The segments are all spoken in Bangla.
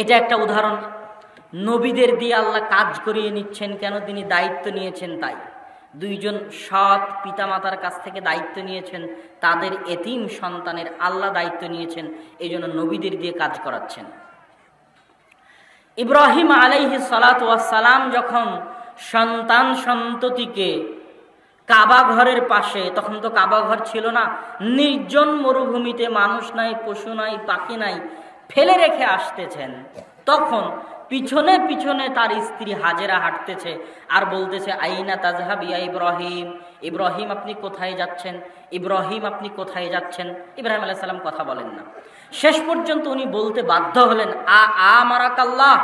এটা একটা উদাহরণ। নবীদের দিয়ে আল্লাহ কাজ করিয়ে নিচ্ছেন কেন? তিনি দায়িত্ব নিয়েছেন তাই। দুইজন সৎ পিতামাতার কাছ থেকে দায়িত্ব নিয়েছেন, তাদের এতিম সন্তানের আল্লাহ দায়িত্ব নিয়েছেন, এই জন্য নবীদের দিয়ে কাজ করাচ্ছেন। ইব্রাহিম আলাইহিস সালাতু ওয়াস সালাম যখন সন্তান সন্ততিকে কাবা ঘরের পাশে, তখন তো কাবা ঘর ছিল না, নির্জন মরুভূমিতে মানুষ নাই, পশু নাই, পাখি নাই, ফেলে রেখে আসতেছেন, তখন পিছনে পিছনে তার স্ত্রী হাজেরা হাঁটতেছে আর বলতেছে, আইনা তাজহাব ইয়া ইব্রাহিম, ইব্রাহিম আপনি কোথায় যাচ্ছেন, ইব্রাহিম আপনি কোথায় যাচ্ছেন। ইব্রাহিম আলাইহিস সালাম কথা বলেন না। শেষ পর্যন্ত উনি বলতে বাধ্য হলেন, আমারাকাল্লাহ,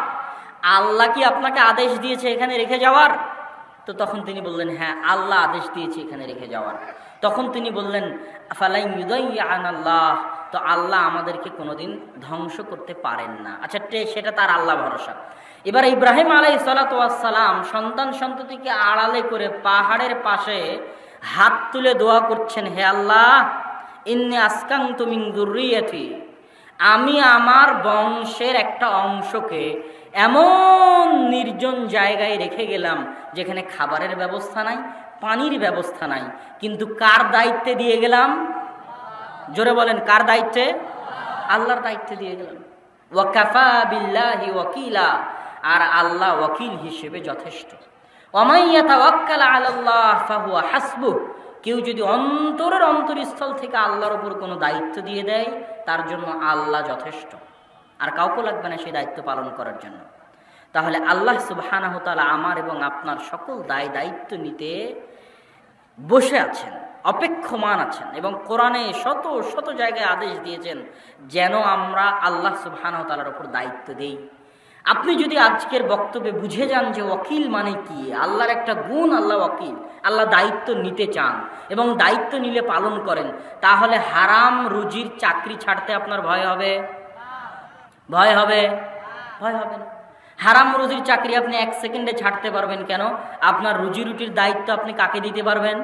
আল্লাহ কি আপনাকে আদেশ দিয়েছে এখানে রেখে যাওয়ার? তো তখন তিনি বললেন, হ্যাঁ, আল্লাহ আদেশ দিয়েছে এখানে রেখে যাওয়ার। তখন তিনি বললেন, ফালাই ইউদাইয়ানাল্লাহ, তো আল্লাহ আমাদেরকে কোনোদিন ধ্বংস করতে পারেন না। আচ্ছা, সেটা তার আল্লাহ ভরসা। এবার ইব্রাহিম আলাইহিস সালাতু ওয়াস সালাম সন্তান সন্ততিকে আড়ালে করে পাহাড়ের পাশে হাত তুলে দোয়া করছেন, হে আল্লাহ, ইন্নী আসকানতু মিন যুররিয়াতি, আমি আমার বংশের একটা অংশকে এমন নির্জন জায়গায় রেখে গেলাম যেখানে খাবারের ব্যবস্থা নাই, পানির ব্যবস্থা নাই, কিন্তু কার দায়িত্বে দিয়ে গেলাম? জোরে বলেন, কার দায়িত্বে? আল্লাহর দায়িত্বে দিয়ে গেলাম। ওয়াকাফা বিল্লাহি ওয়াকিলা, আর আল্লাহ ওয়াকিল হিসেবে যথেষ্ট। ওয়ামান ইয়াতাওয়াক্কাল আলাল্লাহ ফাহুয়া হাসবুহ, কেউ যদি অন্তরের অন্তরস্থল থেকে আল্লাহর উপর কোনো দায়িত্ব দিয়ে দেয়, তার জন্য আল্লাহ যথেষ্ট, আর কাউকে লাগবে না সেই দায়িত্ব পালন করার জন্য। তাহলে আল্লাহ সুবহানাহু ওয়া তাআলা আমার এবং আপনার সকল দায়িত্ব নিতে বসে আছেন, অপেক্ষমান আছেন, এবং কোরআনে শত শত জায়গায় আদেশ দিয়েছেন যেন আমরা আল্লাহ সুবহানাহু ওয়া তাআলার উপর দায়িত্ব দেই। আপনি যদি আজকের বক্তব্যে বুঝে যান যে ওয়াকিল মানে কি, আল্লাহর একটা গুণ, আল্লাহ ওয়াকিল, আল্লাহ দায়িত্ব নিতে চান এবং দায়িত্ব নিলে পালন করেন, তাহলে হারাম রুজির চাকরি ছাড়তে আপনার ভয় হবে? ভয় হবে? ভয় হবে না। হারাম রুজির চাকরি আপনি 1 সেকেন্ডে ছাড়তে পারবেন। কেন? আপনার রুজি রুটির দায়িত্ব আপনি কাকে দিতে পারবেন?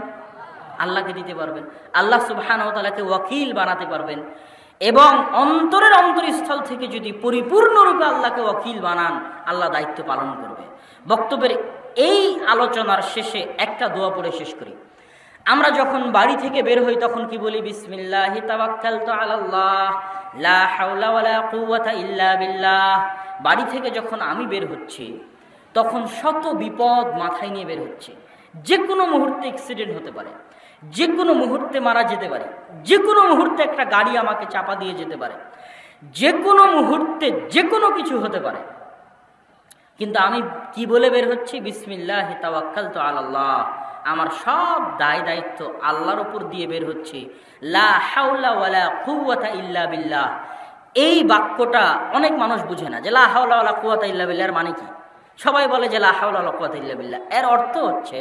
আল্লাহকে দিতে পারবেন। আল্লাহ সুবহানাহু ওয়া তাআলাকে ওয়াকিল বানাতে পারবেন, এবং অন্তরের অন্তরস্থল থেকে যদি পরিপূর্ণরূপে আল্লাহকে ওয়াকিল বানান, আল্লাহ দায়িত্ব পালন করবে। বক্তব্যের এই আলোচনার শেষে একটা দোয়া পড়ে শেষ করি। আমরা যখন বাড়ি থেকে বের হই তখন কি বলি? বিসমিল্লাহি তাওয়াক্কালতু আলাল্লাহ লা হাওলা ওয়ালা কুওয়াতা ইল্লা বিল্লাহ। বাড়ি থেকে যখন আমি বের হচ্ছি তখন শত বিপদ মাথায় নিয়ে বের হচ্ছে। যে কোনো মুহূর্তে অ্যাক্সিডেন্ট হতে পারে, যে কোনো মুহূর্তে মারা যেতে পারে, যে কোনো মুহূর্তে একটা গাড়ি আমাকে চাপা দিয়ে যেতে পারে, যে কোনো মুহূর্তে যে কোনো কিছু হতে পারে। কিন্তু আমি কি বলে বের হচ্ছি? বিসমিল্লাহি তাওয়াক্কালতু আলাল্লাহ, আমার সব দায়িত্ব আল্লাহর উপর দিয়ে বের হচ্ছে। লা হাওলা ওয়ালা কুওয়াতা ইল্লা বিল্লাহ। এই বাক্যটা অনেক মানুষ বুঝে না যে লা হাওলা ওয়ালা কুওয়াতা ইল্লা বিল্লাহ এর মানে কি। সবাই বলে যে লা হাওলা ওয়ালা কুওয়াতা ইল্লা বিল্লাহ, এর অর্থ হচ্ছে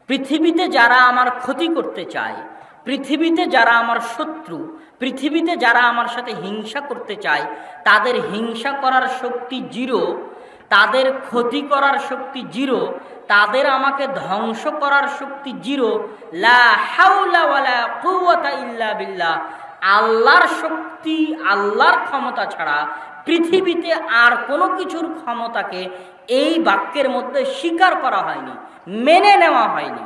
পৃথিবীতে যারা আমার ক্ষতি করতে চায়, পৃথিবীতে যারা আমার শত্রু, পৃথিবীতে যারা আমার সাথে হিংসা করতে চায়, তাদের হিংসা করার শক্তি জিরো, তাদের ক্ষতি করার শক্তি জিরো, তাদের আমাকে ধ্বংস করার শক্তি জিরো। লা হাওলা ওয়ালা কুওয়াতা ইল্লা বিল্লাহ। আল্লাহর শক্তি, আল্লাহর ক্ষমতা ছাড়া পৃথিবীতে আর কোনো কিছুর ক্ষমতাকে এই বাক্যের মধ্যে স্বীকার করা হয়নি, মেনে নেওয়া হয়নি।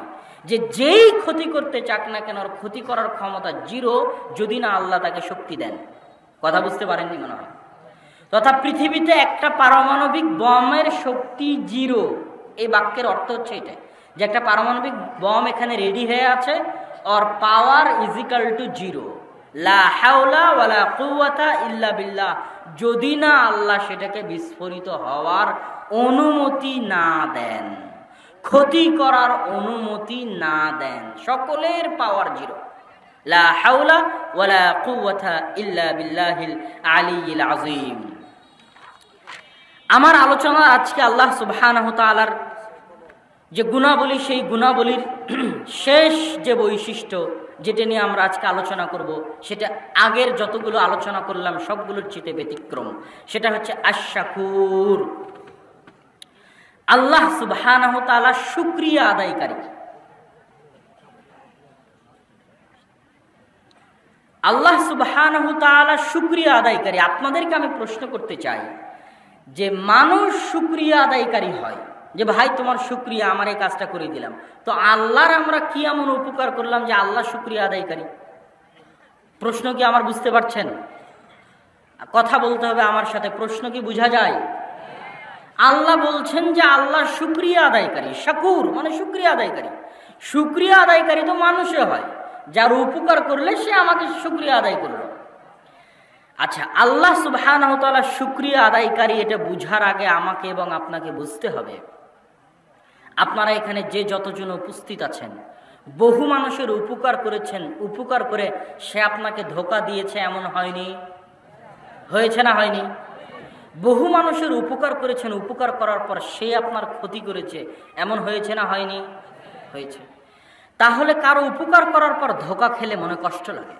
যে যেই ক্ষতি করতে চাক না কেন, ক্ষতি করার ক্ষমতা জিরো, যদি না আল্লাহ তাকে শক্তি দেন। কথা বুঝতে পারেননি মনে হয়। তথা পৃথিবীতে একটা পারমাণবিক বমের শক্তি জিরো। এই বাক্যের অর্থ হচ্ছে এটা, যে একটা পারমাণবিক বম এখানে রেডি হয়ে আছে, or power is equal to zero. লা হাওলা ওয়ালা কুওয়াতা ইল্লা বিল্লাহ। যদি না আল্লাহ সেটাকে বিস্ফোরিত হওয়ার অনুমতি না দেন, ক্ষতি করার অনুমতি না দেন, সকলের পাওয়ার জিরো। লা হাওলা ওয়ালা কুওয়াতা ইল্লা বিল্লাহিল আলিয়্যিল আযীম। আমার আলোচনা আজকে আল্লাহ সুবহানাহু ওয়া তাআলার যে গুণাবলী, সেই গুণাবলীর শেষ যে বৈশিষ্ট্য যেটা নিয়ে আমরা আজকে আলোচনা করব, সেটা আগের যতগুলো আলোচনা করলাম সবগুলোর চেয়ে ব্যতিক্রম। সেটা হচ্ছে আশ-শাকুর। আল্লাহ সুবহানাহু ওয়া তাআলা শুকরিয়া আদায়কারী। আল্লাহ সুবহানাহু তাআলা শুকরিয়া আদায়কারী। আপনাদেরকে আমি প্রশ্ন করতে চাই যে মানুষ শুকরিয়া আদায়কারী হয় যে ভাই তোমার শুকরিয়া, আমার এই কাজটা করে দিলাম, তো আল্লাহর আমরা কি এমন উপকার করলাম যে আল্লাহ শুকরিয়া আদায়কারী? প্রশ্ন কি আমার বুঝতে পারছেন? কথা বলতে হবে আমার সাথে, প্রশ্ন কি বোঝা যায়? আল্লাহ বলছেন যে আল্লাহ শুকরিয়া আদায়কারী, শাকুর মানে শুকরিয়া আদায়কারী। শুকরিয়া আদায়কারী তো মানুষে হয়, যার উপকার করলে সে আমাকে শুকরিয়া আদায় করলো। আচ্ছা, আল্লাহ সুবহানাহু ওয়া তাআলা শুকরিয়া আদায়কারী, এটা বুঝার আগে আমাকে এবং আপনাকে বুঝতে হবে, আপনারা এখানে যে যতজন উপস্থিত আছেন বহু মানুষের উপকার করেছেন, উপকার করে সে আপনাকে ধোঁকা দিয়েছে এমন হয়নি? হয়েছে না হয়নি? বহু মানুষের উপকার করেছেন, উপকার করার পর সে আপনার ক্ষতি করেছে এমন হয়েছে না হয়নি? হয়েছে। তাহলে কারো উপকার করার পর ধোঁকা খেলে মনে কষ্ট লাগে,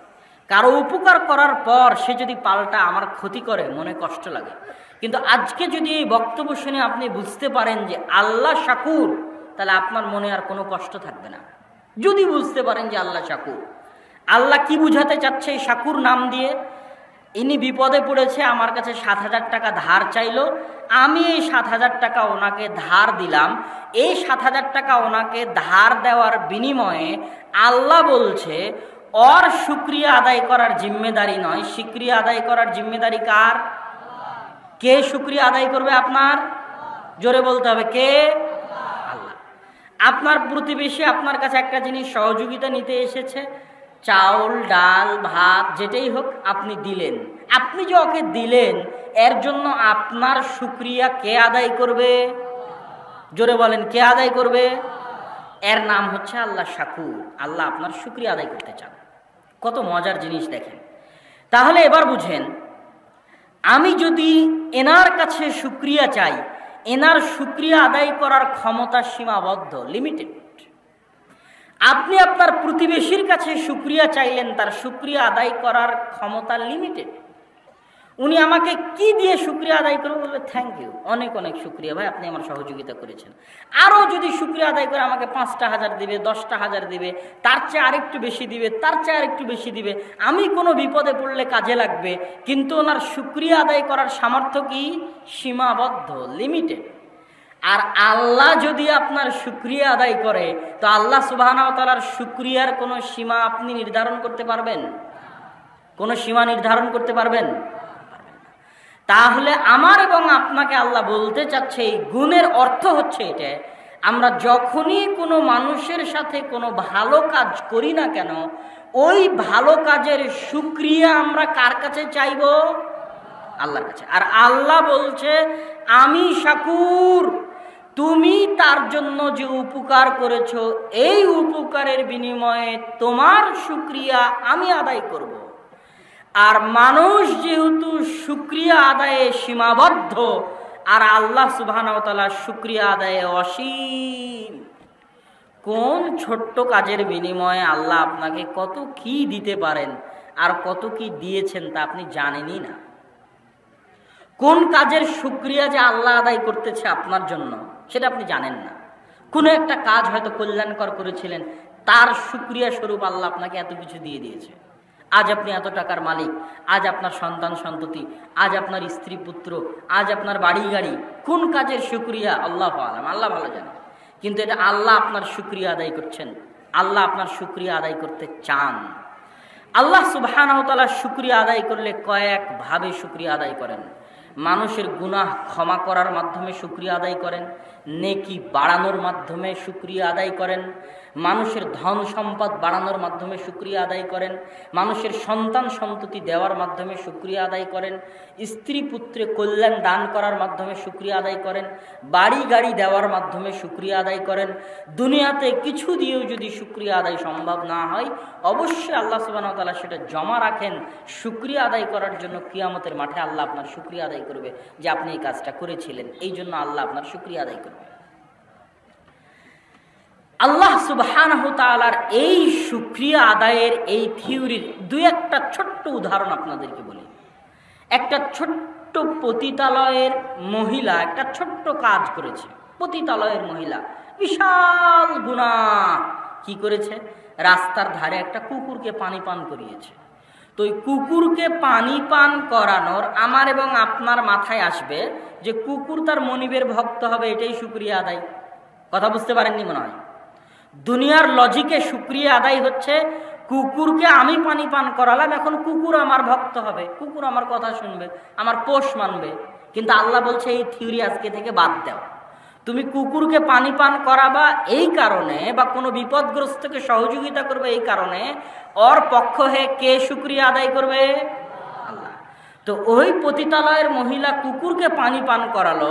কারো উপকার করার পর সে যদি পাল্টা আমার ক্ষতি করে মনে কষ্ট লাগে। কিন্তু আজকে যদি এই বক্তব্য শুনে আপনি বুঝতে পারেন যে আল্লাহ শাকুর, তাহলে আপনার মনে আর কোনো কষ্ট থাকবে না। যদি বুঝতে পারেন যে আল্লাহ শাকুর, আল্লাহ কি বুঝাতে চাচ্ছে এই শাকুর নাম দিয়ে? ইনি বিপদে পড়েছে, আমার কাছে ৭,০০০ টাকা ধার চাইলো, আমি এই ৭,০০০ টাকা ওনাকে ধার দিলাম। এই ৭,০০০ টাকা ওনাকে ধার দেওয়ার বিনিময়ে আল্লাহ বলছে ওর শুকরিয়া আদায় করার জিম্মেদারি নয়, শুকরিয়া আদায় করার জিম্মেদারি কার? কে শুকরিয়া আদায় করবে আপনার? জোরে বলতে হবে, কে? আল্লাহ। আপনার প্রতিবেশী আপনার কাছে একটা জিনিস সহযোগিতা নিতে এসেছে, চাউল ডাল ভাত যেটাই হোক আপনি দিলেন, আপনি যে ওকে দিলেন এর জন্য আপনার শুকরিয়া কে আদায় করবে? জোরে বলেন, কে আদায় করবে? এর নাম হচ্ছে আল্লাহ শাকুর। আল্লাহ আপনার শুকরিয়া আদায় করতে চান। কত মজার জিনিস দেখেন। তাহলে এবার বুঝেন, আমি যদি এনার কাছে শুকরিয়া চাই, এনার শুকরিয়া আদায় করার ক্ষমতা সীমাবদ্ধ, লিমিটেড। আপনি আপনার প্রতিবেশীর কাছে শুকরিয়া চাইলেন, তার শুকরিয়া আদায় করার ক্ষমতা লিমিটেড। উনি আমাকে কি দিয়ে শুকরিয়া আদায় করবে? বলবে থ্যাংক ইউ, অনেক অনেক শুকরিয়া ভাই, আপনি আমার সহযোগিতা করেছেন। আরও যদি শুকরিয়া আদায় করে আমাকে ৫টা হাজার দিবে, 10টা হাজার দিবে, তার চেয়ে আরেকটু বেশি দিবে, তার চেয়ে আরেকটু বেশি দিবে, আমি কোনো বিপদে পড়লে কাজে লাগবে। কিন্তু ওনার শুকরিয়া আদায় করার সামর্থ্য কি? সীমাবদ্ধ, লিমিটেড। আর আল্লাহ যদি আপনার শুকরিয়া আদায় করে, তো আল্লাহ সুবহানাহু ওয়া তাআলার শুকরিয়ার কোনো সীমা আপনি নির্ধারণ করতে পারবেন? কোনো সীমা নির্ধারণ করতে পারবেন? তাহলে আমার এবং আপনাকে আল্লাহ বলতে চাচ্ছে, এই গুণের অর্থ হচ্ছে এটা, আমরা যখনই কোনো মানুষের সাথে কোনো ভালো কাজ করি না কেন, ওই ভালো কাজের শুকরিয়া আমরা কার কাছে চাইব? আল্লাহর কাছে। আর আল্লাহ বলছে আমি শাকুর, তুমি তার জন্য যে উপকার করেছো এই উপকারের বিনিময়ে তোমার শুকরিয়া আমি আদায় করব। আর মানুষ যেহেতু শুকরিয়া আদায়ে সীমাবদ্ধ, আর আল্লাহ সুবহানাহু ওয়া তাআলা শুকরিয়া আদায়ে অসীম। কোন ছোট্ট কাজের বিনিময়ে আল্লাহ আপনাকে কত কি দিতে পারেন আর কত কি দিয়েছেন তা আপনি জানেনই না। কোন কাজের শুকরিয়া যে আল্লাহ আদায় করতেছে আপনার জন্য সেটা আপনি জানেন না। কোনো একটা কাজ হয়তো কল্যাণকর করেছিলেন, তার শুকরিয়া স্বরূপ আল্লাহ আপনাকে এত কিছু দিয়ে দিয়েছে। আজ আপনি এত টাকার মালিক, আজ আপনার সন্তান সন্ততি, আজ আপনার স্ত্রী পুত্র, আজ আপনার বাড়ি গাড়ি। কোন কাজের শুকরিয়া আল্লাহ আলাম, আল্লাহ ভালো জানে। কিন্তু এটা আল্লাহ আপনার শুকরিয়া আদায় করছেন, আল্লাহ আপনার শুকরিয়া আদায় করতে চান। আল্লাহ সুবহানাহু ওয়া তাআলা শুকরিয়া আদায় করলে কয়েকভাবে শুকরিয়া আদায় করেন। মানুষের গুনাহ ক্ষমা করার মাধ্যমে শুকরিয়া আদায় করেন, নেকি বাড়ানোর মাধ্যমে শুকরিয়া আদায় করেন, মানুষের ধন সম্পদ বাড়ানোর মাধ্যমে শুকরিয়া আদায় করেন, মানুষের সন্তান সন্ততি দেওয়ার মাধ্যমে শুকরিয়া আদায় করেন, স্ত্রী পুত্রে কল্যাণ দান করার মাধ্যমে শুকরিয়া আদায় করেন, বাড়ি গাড়ি দেওয়ার মাধ্যমে শুকরিয়া আদায় করেন। দুনিয়াতে কিছু দিয়েও যদি শুকরিয়া আদায় সম্ভব না হয়, অবশ্যই আল্লাহ সুবহানাহু ওয়া তাআলা সেটা জমা রাখেন শুকরিয়া আদায় করার জন্য। কিয়ামতের মাঠে আল্লাহ আপনার শুকরিয়া আদায় করবে যে আপনি এই কাজটা করেছিলেন, এই জন্য আল্লাহ আপনার শুকরিয়া আদায় করবে। আল্লাহ সুবহানাহু ওয়া তাআলার এই শুকরিয়া আদায়ের এই থিওরির দুই একটা ছোট্ট উদাহরণ আপনাদেরকে বলি। একটা ছোট্ট পতিতালয়ের মহিলা একটা ছোট্ট কাজ করেছে। পতিতালয়ের মহিলা বিশাল গুনাহ কি করেছে? রাস্তার ধারে একটা কুকুরকে পানি পান করিয়েছে। তো ওই কুকুরকে পানি পান করানোর আমার এবং আপনার মাথায় আসবে যে কুকুর তার মনিবের ভক্ত হবে, এটাই শুকরিয়া আদায়। কথা বুঝতে পারেননি মনে হয়? দুনিয়ার লজিকে শুকরিয়া আদায় হচ্ছে কুকুরকে আমি পানি পান করালাম, এখন কুকুর আমার ভক্ত হবে, কুকুর আমার কথা শুনবে, আমার পোষ মানবে। কিন্তু আল্লাহ বলছে এই থিওরি আজকে থেকে বাদ দাও। তুমি কুকুরকে পানি পান করাবা এই কারণে, বা কোনো বিপদগ্রস্তকে সহযোগিতা করবে এই কারণে, ওর পক্ষ হয়ে কে শুকরিয়া আদায় করবে? আল্লাহ। তো ওই পতিতালয়ের মহিলা কুকুরকে পানি পান করালো,